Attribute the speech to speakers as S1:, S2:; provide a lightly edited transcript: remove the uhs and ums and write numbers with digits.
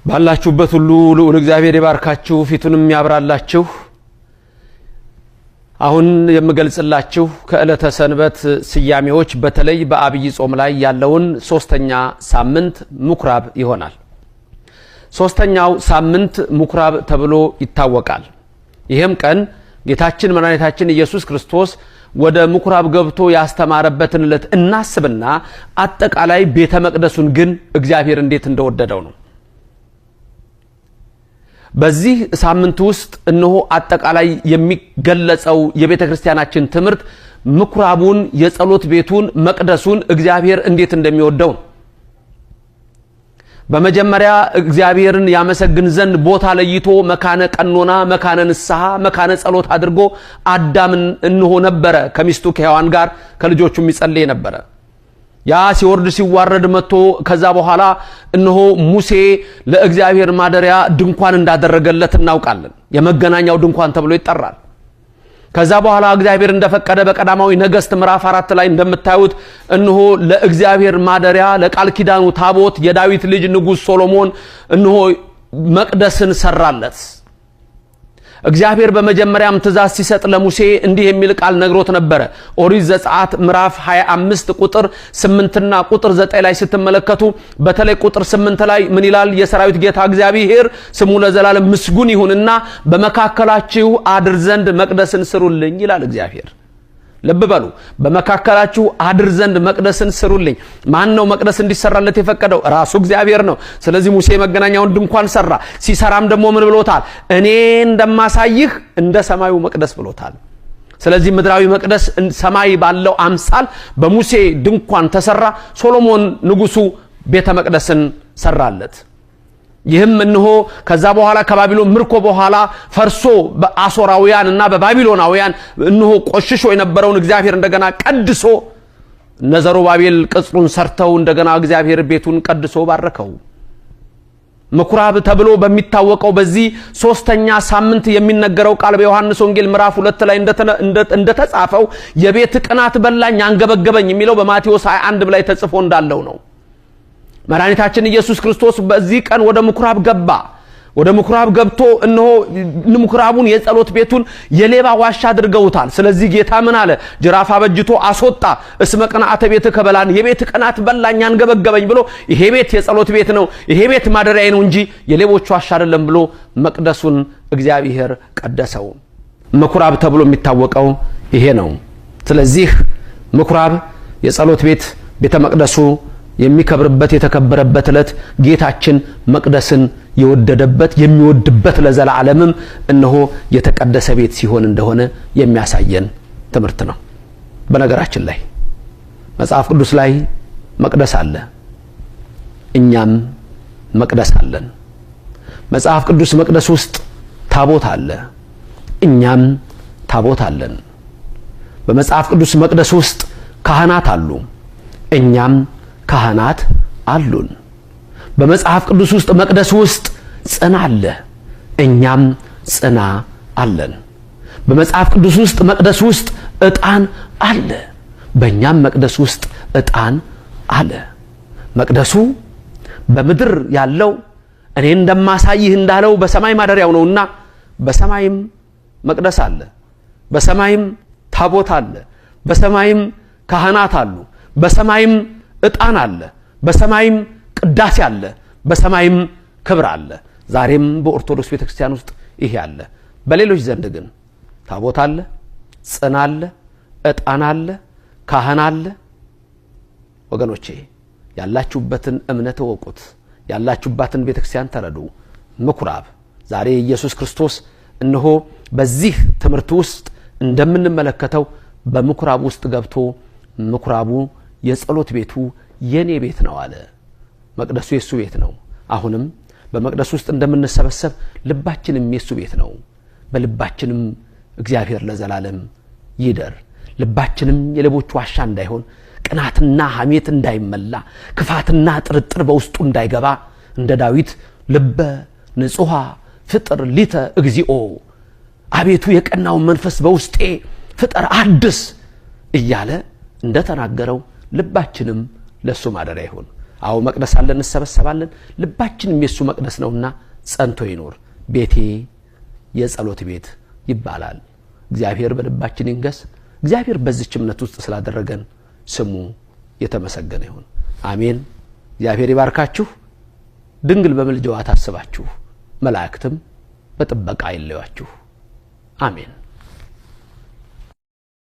S1: ባላችሁበት ሁሉ ልዑል እግዚአብሔር ይባርካችሁ ፊቱንም ያብራላችሁ። አሁን የምገልጽላችሁ ከዕለተ ሰንበት ስያሜዎች በተለይ በአብይ ጾም ላይ ያለውን ሶስተኛ ሳምንት ምኩራብ ይሆናል። ሶስተኛው ሳምንት ምኩራብ ተብሎ ይታወቃል። ይሄም ቀን ጌታችን መድኃኒታችን ኢየሱስ ክርስቶስ ወደ ምኩራብ ገብቶ ያስተማረበትን ዕለት እናስብና አጠቃላይ ቤተ መቅደሱን ግን እግዚአብሔር እንዴት እንደወደደው ነው። በዚህ ሳምንት ውስጥ እነሆ አጠቃላይ የሚገለጸው የቤተ ክርስቲያናችን ትምህርት ምኩራቡን፣ የጸሎት ቤቱን፣ መቅደሱን እግዚአብሔር እንዴት እንደሚወደው። በመጀመሪያ እግዚአብሔርን ያመሰግን ዘንድ ቦታ ለይቶ መካነ ቀኖና፣ መካነ ንስሐ፣ መካነ ጸሎት አድርጎ አዳምን እነሆ ነበረ ከሚስቱ ከሔዋን ጋር ከልጆቹም ይጸልይ ነበረ። ያ ሲወርድ ሲዋረድ መጥቶ ከዛ በኋላ እነሆ ሙሴ ለእግዚአብሔር ማደሪያ ድንኳን እንዳደረገለት እናውቃለን። የመገናኛው ድንኳን ተብሎ ይጠራል። ከዛ በኋላ እግዚአብሔር እንደፈቀደ በቀዳማዊ ነገሥት ምዕራፍ 4 ላይ እንደምታዩት እነሆ ለእግዚአብሔር ማደሪያ ለቃል ኪዳኑ ታቦት የዳዊት ልጅ ንጉሥ ሶሎሞን እነሆ መቅደስን ሰራለት። እግዚአብሔር በመጀመሪያም ትእዛዝ ሲሰጥ ለሙሴ እንዲህ የሚል ቃል ነግሮት ነበር። ኦሪት ዘጸአት ምዕራፍ 25 ቁጥር 8 እና ቁጥር 9 ላይ ስትመለከቱ በተለይ ቁጥር 8 ላይ ምን ይላል? የሰራዊት ጌታ እግዚአብሔር ስሙ ለዘላለም ምስጉን ይሁንና በመካከላችሁ አድር ዘንድ መቅደስን ስሩልኝ ይላል እግዚአብሔር። ልብ በሉ፣ በመካከላችሁ አድር ዘንድ መቅደስን ስሩልኝ። ማን ነው መቅደስ እንዲሰራለት የፈቀደው? ራሱ እግዚአብሔር ነው። ስለዚህ ሙሴ መገናኛውን ድንኳን ሰራ። ሲሰራም ደግሞ ምን ብሎታል? እኔ እንደማሳይህ እንደ ሰማዩ መቅደስ ብሎታል። ስለዚህ ምድራዊ መቅደስ ሰማይ ባለው አምሳል በሙሴ ድንኳን ተሰራ። ሶሎሞን ንጉሱ ቤተ መቅደስን ሰራለት። ይህም እነሆ ከዛ በኋላ ከባቢሎን ምርኮ በኋላ ፈርሶ በአሶራውያን እና በባቢሎናውያን እነሆ ቆሽሾ የነበረውን እግዚአብሔር እንደገና ቀድሶ ዘሩባቤል ቅጽሩን ሰርተው እንደገና እግዚአብሔር ቤቱን ቀድሶ ባረከው። ምኩራብ ተብሎ በሚታወቀው በዚህ ሶስተኛ ሳምንት የሚነገረው ቃል በዮሐንስ ወንጌል ምዕራፍ 2 ላይ እንደተጻፈው የቤት ቅናት በላኝ አንገበገበኝ የሚለው በማቴዎስ 21 ላይ ተጽፎ እንዳለው ነው። መድኃኒታችን ኢየሱስ ክርስቶስ በዚህ ቀን ወደ ምኩራብ ገባ። ወደ ምኩራብ ገብቶ እነሆ ምኩራቡን የጸሎት ቤቱን የሌባ ዋሻ አድርገውታል። ስለዚህ ጌታ ምን አለ? ጅራፍ አበጅቶ አስወጣ። እስመ ቅንዓተ ቤትከ በላን፣ የቤት ቅናት በላኝ አንገበገበኝ ብሎ ይሄ ቤት የጸሎት ቤት ነው፣ ይሄ ቤት ማደሪያዬ ነው እንጂ የሌቦች ዋሻ አይደለም ብሎ መቅደሱን እግዚአብሔር ቀደሰው። ምኩራብ ተብሎ የሚታወቀው ይሄ ነው። ስለዚህ ምኩራብ የጸሎት ቤት ቤተ መቅደሱ የሚከብርበት የተከበረበት ዕለት ጌታችን መቅደስን የወደደበት የሚወድበት ለዘላለምም እነሆ የተቀደሰ ቤት ሲሆን እንደሆነ የሚያሳየን ትምህርት ነው። በነገራችን ላይ መጽሐፍ ቅዱስ ላይ መቅደስ አለ፣ እኛም መቅደስ አለን። መጽሐፍ ቅዱስ መቅደስ ውስጥ ታቦት አለ፣ እኛም ታቦት አለን። በመጽሐፍ ቅዱስ መቅደስ ውስጥ ካህናት አሉ፣ እኛም ካህናት አሉን። በመጽሐፍ ቅዱስ ውስጥ መቅደስ ውስጥ ጽና አለ፣ እኛም ጽና አለን። በመጽሐፍ ቅዱስ ውስጥ መቅደስ ውስጥ ዕጣን አለ፣ በእኛም መቅደስ ውስጥ ዕጣን አለ። መቅደሱ በምድር ያለው እኔ እንደማሳይህ እንዳለው በሰማይ ማደሪያው ነውና በሰማይም መቅደስ አለ፣ በሰማይም ታቦት አለ፣ በሰማይም ካህናት አሉ፣ በሰማይም ዕጣን አለ፣ በሰማይም ቅዳሴ አለ፣ በሰማይም ክብር አለ። ዛሬም በኦርቶዶክስ ቤተክርስቲያን ውስጥ ይሄ አለ። በሌሎች ዘንድ ግን ታቦት አለ፣ ጽና አለ፣ ዕጣን አለ፣ ካህን አለ። ወገኖቼ ያላችሁበትን እምነት እወቁት፣ ያላችሁባትን ቤተክርስቲያን ተረዱ። ምኩራብ ዛሬ ኢየሱስ ክርስቶስ እነሆ በዚህ ትምህርት ውስጥ እንደምንመለከተው በምኩራብ ውስጥ ገብቶ ምኩራቡ የጸሎት ቤቱ የኔ ቤት ነው አለ። መቅደሱ የሱ ቤት ነው። አሁንም በመቅደሱ ውስጥ እንደምንሰበሰብ ልባችንም የሱ ቤት ነው። በልባችንም እግዚአብሔር ለዘላለም ይደር። ልባችንም የሌቦች ዋሻ እንዳይሆን፣ ቅናትና ሐሜት እንዳይመላ፣ ክፋትና ጥርጥር በውስጡ እንዳይገባ እንደ ዳዊት ልበ ንጹሃ ፍጥር ሊተ እግዚኦ፣ አቤቱ የቀናውን መንፈስ በውስጤ ፍጠር አድስ እያለ እንደተናገረው ልባችንም ለሱ ማደሪያ ይሁን። አው መቅደስ አለን እንሰበሰባለን ልባችንም የሱ መቅደስ ነውና ጸንቶ ይኖር ቤቴ የጸሎት ቤት ይባላል እግዚአብሔር በልባችን ይንገስ እግዚአብሔር በዚህች እምነት ውስጥ ስላደረገን ስሙ የተመሰገነ ይሁን አሜን እግዚአብሔር ይባርካችሁ ድንግል በመልጃዋ ታስባችሁ መላእክትም በጥበቃ ይለያችሁ አሜን